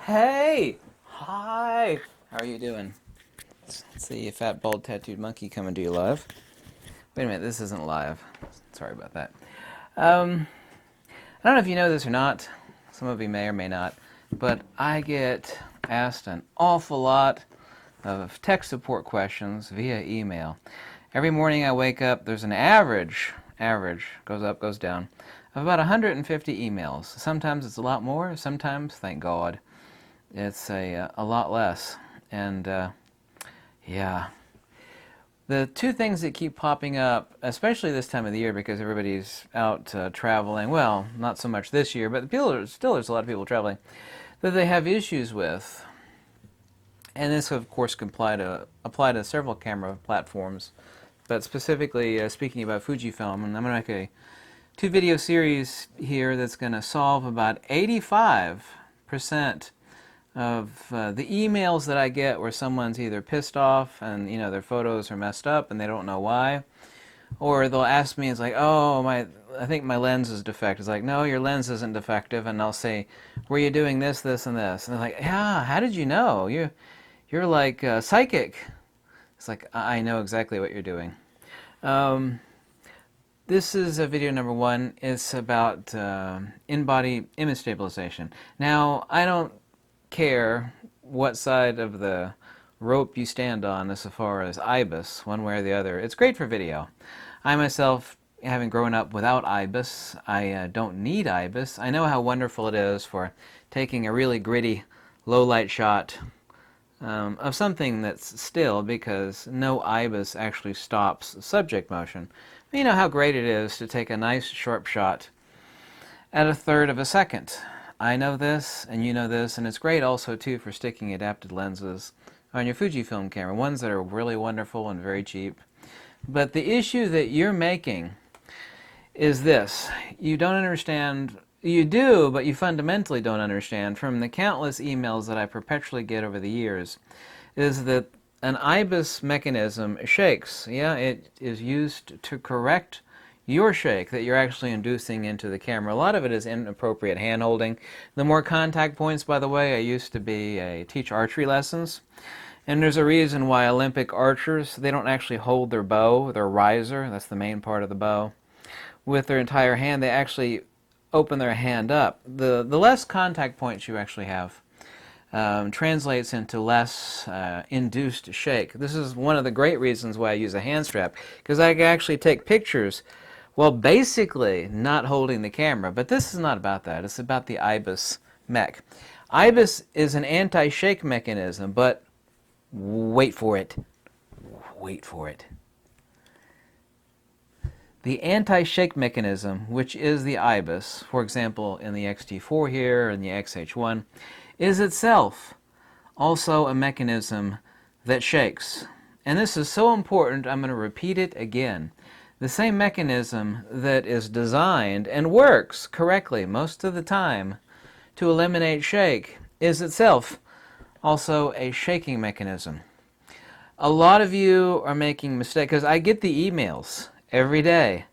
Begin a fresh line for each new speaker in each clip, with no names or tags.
Hey! Hi! How are you doing? Let's see a fat, bald, tattooed monkey coming to you live. Wait a minute, this isn't live. Sorry about that. I don't know if you know this or not. Some of you may or may not. But I get asked an awful lot of tech support questions via email. Every morning I wake up, there's an average, goes up, goes down, of about 150 emails. Sometimes it's a lot more, sometimes, thank God, it's a lot less. And yeah. The two things that keep popping up, especially this time of the year because everybody's out traveling, well, not so much this year, but there's a lot of people traveling, that they have issues with. And this, of course, can apply to several camera platforms, but specifically speaking about Fujifilm, and I'm going to make a two-video series here that's going to solve about 85% of the emails that I get where someone's either pissed off and their photos are messed up and they don't know why, or they'll ask me, it's like, oh, I think my lens is defective. It's like, no, your lens isn't defective, and I'll say, were you doing this, this, and this? And they're like, yeah, how did you know? You're like psychic. It's like, I know exactly what you're doing. This is video number 1. It's about in-body image stabilization. Now, I don't care what side of the rope you stand on as far as IBIS, one way or the other. It's great for video. I myself, having grown up without IBIS, I don't need IBIS. I know how wonderful it is for taking a really gritty, low-light shot of something that's still, because no IBIS actually stops subject motion. But you know how great it is to take a nice sharp shot at 1/3 of a second. I know this, and you know this, and it's great also too for sticking adapted lenses on your Fujifilm camera, ones that are really wonderful and very cheap. But the issue that you're making is this: you don't understand. You do, but you fundamentally don't understand from the countless emails that I perpetually get over the years, is that an IBIS mechanism shakes. Yeah, it is used to correct your shake that you're actually inducing into the camera. A lot of it is inappropriate hand holding. The more contact points, by the way, I used to teach archery lessons, and there's a reason why Olympic archers, they don't actually hold their bow, their riser, that's the main part of the bow, with their entire hand. They actually open their hand up. The less contact points you actually have translates into less induced shake. This is one of the great reasons why I use a hand strap, because I can actually take pictures while basically not holding the camera. But this is not about that. It's about the IBIS mech. IBIS is an anti-shake mechanism, but wait for it. Wait for it. The anti-shake mechanism, which is the IBIS, for example in the X-T4 here and the XH1, is itself also a mechanism that shakes. And this is so important, I'm going to repeat it again. The same mechanism that is designed and works correctly most of the time to eliminate shake is itself also a shaking mechanism. A lot of you are making mistakes, because I get the emails every day.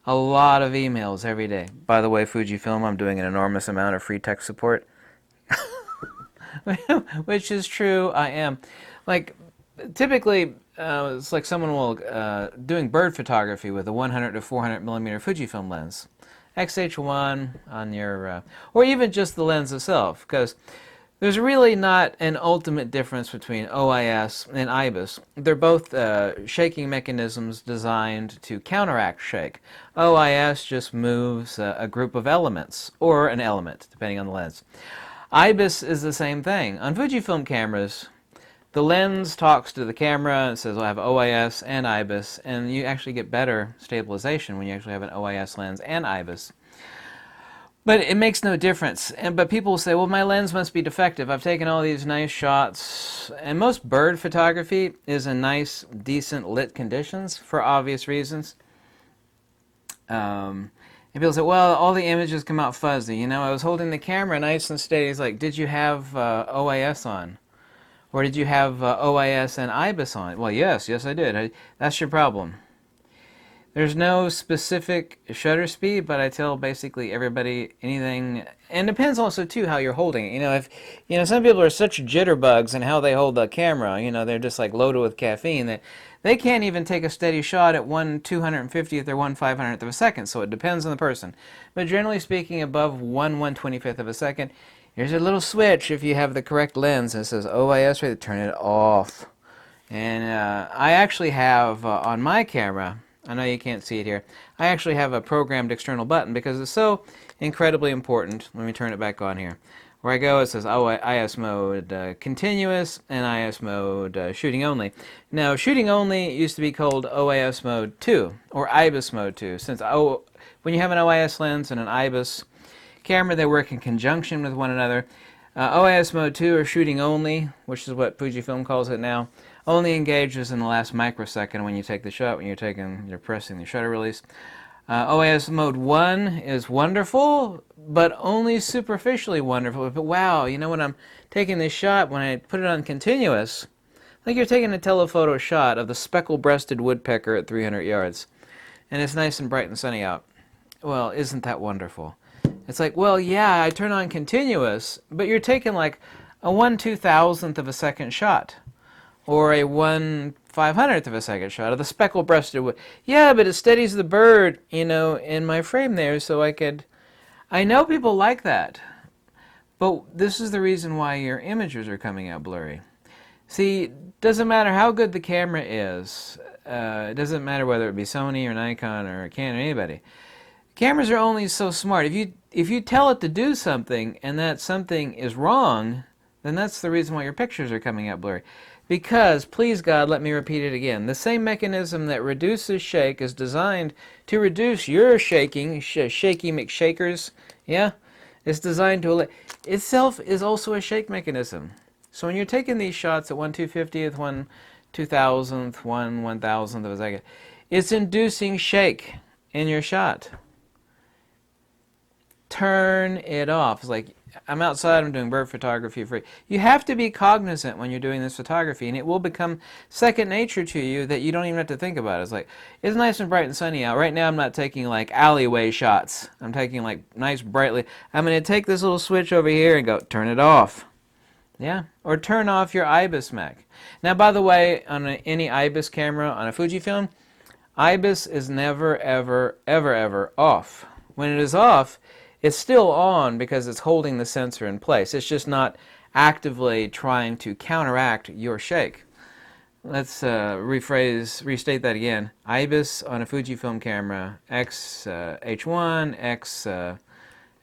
A lot of emails every day. By the way, Fujifilm, I'm doing an enormous amount of free tech support. Which is true, I am. Like, typically, it's like someone will, doing bird photography with a 100 to 400 millimeter Fujifilm lens. XH1 on your, or even just the lens itself, because there's really not an ultimate difference between OIS and IBIS. They're both shaking mechanisms designed to counteract shake. OIS just moves a group of elements, or an element, depending on the lens. IBIS is the same thing. On Fujifilm cameras, the lens talks to the camera and says, well, I have OIS and IBIS, and you actually get better stabilization when you actually have an OIS lens and IBIS. But it makes no difference. But people will say, well, my lens must be defective. I've taken all these nice shots. And most bird photography is in nice, decent lit conditions for obvious reasons. And people say, well, all the images come out fuzzy. You know, I was holding the camera nice and steady. It's like, did you have OIS on? Or did you have OIS and IBIS on? Well, yes, I did. That's your problem. There's no specific shutter speed, but I tell basically everybody anything, and it depends also too how you're holding it. If some people are such jitterbugs in how they hold the camera. They're just like loaded with caffeine that they can't even take a steady shot at 1/250th or 1/500th of a second. So it depends on the person. But generally speaking, above 1/125th of a second, here's a little switch. If you have the correct lens, and it says OIS, right, turn it off. And I actually have on my camera. I know you can't see it here. I actually have a programmed external button because it's so incredibly important. Let me turn it back on here. Where I go, it says IS mode continuous and IS mode shooting only. Now, shooting only used to be called OIS mode 2 or IBIS mode 2. Since when you have an OIS lens and an IBIS camera, they work in conjunction with one another. OIS mode 2 or shooting only, which is what Fujifilm calls it now, only engages in the last microsecond when you take the shot, when you're pressing the shutter release. OIS mode 1 is wonderful, but only superficially wonderful. But wow, when I'm taking this shot, when I put it on continuous, like you're taking a telephoto shot of the speckle-breasted woodpecker at 300 yards, and it's nice and bright and sunny out. Well, isn't that wonderful? It's like, well, yeah, I turn on continuous, but you're taking like a 1/2000th of a second shot, or a 1/500th of a second shot of the speckle-breasted wood. Yeah, but it steadies the bird, in my frame there, so I know people like that, but this is the reason why your images are coming out blurry. See, doesn't matter how good the camera is. It doesn't matter whether it be Sony or Nikon or Canon or anybody. Cameras are only so smart. If you tell it to do something and that something is wrong, then that's the reason why your pictures are coming out blurry. Because, please God, let me repeat it again, the same mechanism that reduces shake is designed to reduce your shaking, shaky McShakers, yeah? It's designed to, itself is also a shake mechanism. So when you're taking these shots at 1/250th, 1/2000th, 1/1000th of a second, it's inducing shake in your shot. Turn it off. It's like, I'm outside, I'm doing bird photography free. You have to be cognizant when you're doing this photography, and it will become second nature to you that you don't even have to think about it. It's like, it's nice and bright and sunny out. Right now I'm not taking like alleyway shots. I'm taking like nice brightly. I'm going to take this little switch over here and go, turn it off. Yeah, or turn off your IBIS Mac. Now, by the way, on any IBIS camera, on a Fujifilm, IBIS is never, ever, ever, ever off. When it is off, it's still on because it's holding the sensor in place. It's just not actively trying to counteract your shake. Let's restate that again. IBIS on a Fujifilm camera, X-H1,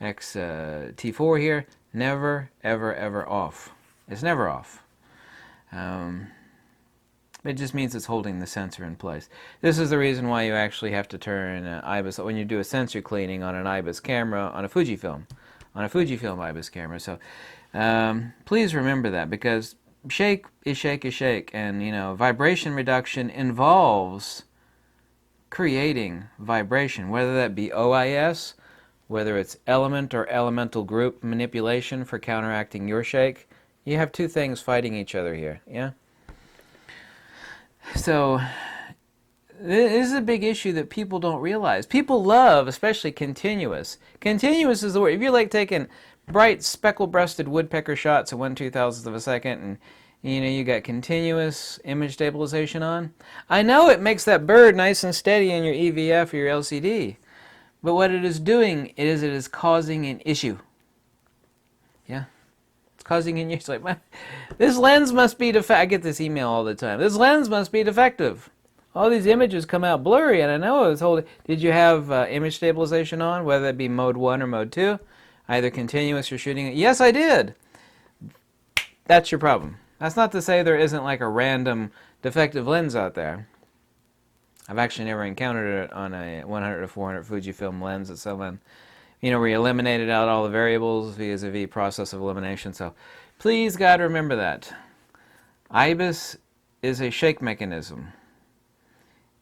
X-T4 here, never, ever, ever off. It's never off. It just means it's holding the sensor in place. This is the reason why you actually have to turn IBIS when you do a sensor cleaning on an IBIS camera on a Fujifilm IBIS camera. So please remember that, because shake is shake is shake, and vibration reduction involves creating vibration, whether that be OIS, whether it's element or elemental group manipulation for counteracting your shake. You have two things fighting each other here, yeah? So this is a big issue that people don't realize. People love, especially continuous. Continuous is the word. If you're like taking bright speckle-breasted woodpecker shots at 1/2000th of a second, and you got continuous image stabilization on, I know it makes that bird nice and steady in your EVF or your LCD, but what it is doing is it is causing an issue. Yeah. Causing an issue. Like, this lens must be defective. I get this email all the time. This lens must be defective. All these images come out blurry, and I know it was holding. Did you have image stabilization on, whether it be mode 1 or mode 2? Either continuous or shooting it? Yes, I did. That's your problem. That's not to say there isn't like a random defective lens out there. I've actually never encountered it on a 100 to 400 Fujifilm lens at some where you eliminated out all the variables vis-a-vis process of elimination. So please, God, remember that. IBIS is a shake mechanism.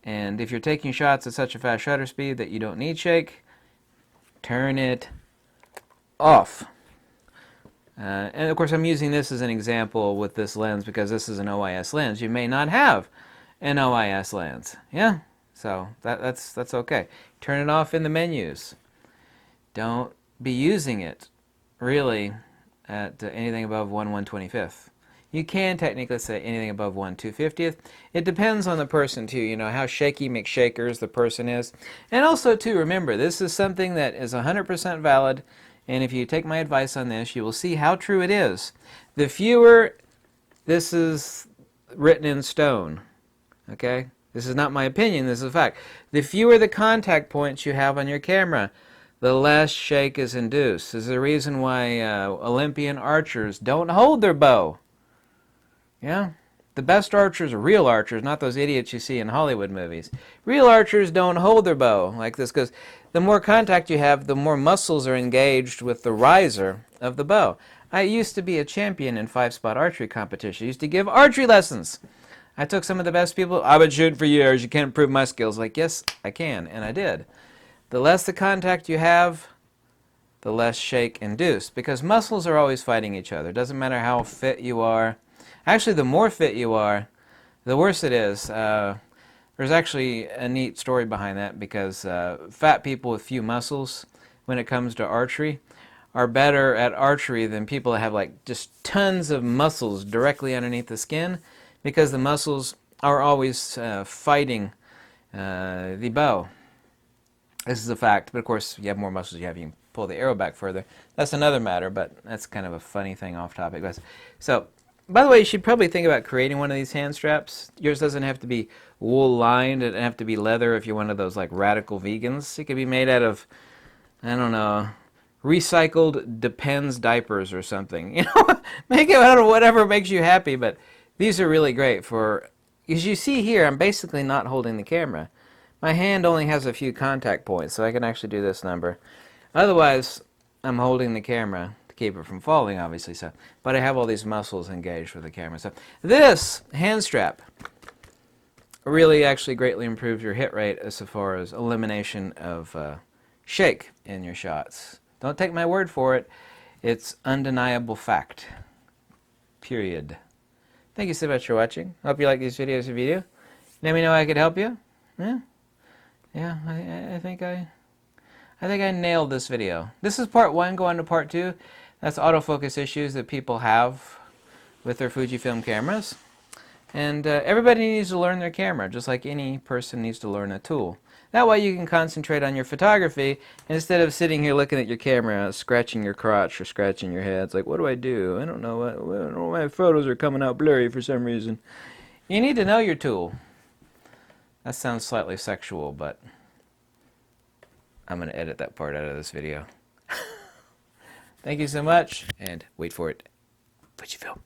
And if you're taking shots at such a fast shutter speed that you don't need shake, turn it off. And of course, I'm using this as an example with this lens because this is an OIS lens. You may not have an OIS lens. Yeah? So that's okay. Turn it off in the menus. Don't be using it really at anything above 1/125th. You can technically say anything above 1/250th. It depends on the person too, you know, how shaky McShakers the person is. And also too, remember, this is something that is 100% valid, and if you take my advice on this, you will see how true it is. The fewer, this is written in stone, okay? This is not my opinion, this is a fact. The fewer the contact points you have on your camera, the less shake is induced. This is the reason why Olympian archers don't hold their bow. Yeah? The best archers are real archers, not those idiots you see in Hollywood movies. Real archers don't hold their bow like this because the more contact you have, the more muscles are engaged with the riser of the bow. I used to be a champion in 5-spot archery competition. I used to give archery lessons. I took some of the best people. I've been shooting for years. You can't improve my skills. Like, yes, I can, and I did. The less the contact you have, the less shake induced, because muscles are always fighting each other. It doesn't matter how fit you are. Actually, the more fit you are, the worse it is. There's actually a neat story behind that, because fat people with few muscles, when it comes to archery, are better at archery than people that have like just tons of muscles directly underneath the skin, because the muscles are always fighting the bow. This is a fact, but of course, you have more muscles you can pull the arrow back further. That's another matter, but that's kind of a funny thing off topic. So, by the way, you should probably think about creating one of these hand straps. Yours doesn't have to be wool lined. It doesn't have to be leather if you're one of those like radical vegans. It could be made out of, I don't know, recycled Depends diapers or something. You know, make it out of whatever makes you happy, but these are really great for, as you see here, I'm basically not holding the camera. My hand only has a few contact points, so I can actually do this number. Otherwise, I'm holding the camera to keep it from falling, obviously. So, but I have all these muscles engaged with the camera. So this hand strap really actually greatly improves your hit rate as far as elimination of shake in your shots. Don't take my word for it. It's undeniable fact. Period. Thank you so much for watching. Hope you like these videos if you do. Let me know how I could help you. Yeah, I think I nailed this video. This is part 1. Go on to part 2. That's autofocus issues that people have with their Fujifilm cameras. And everybody needs to learn their camera, just like any person needs to learn a tool. That way you can concentrate on your photography instead of sitting here looking at your camera, scratching your crotch or scratching your head. It's like, what do? I don't know. My photos are coming out blurry for some reason. You need to know your tool. That sounds slightly sexual, but I'm going to edit that part out of this video. Thank you so much, and wait for it. Fujifilm.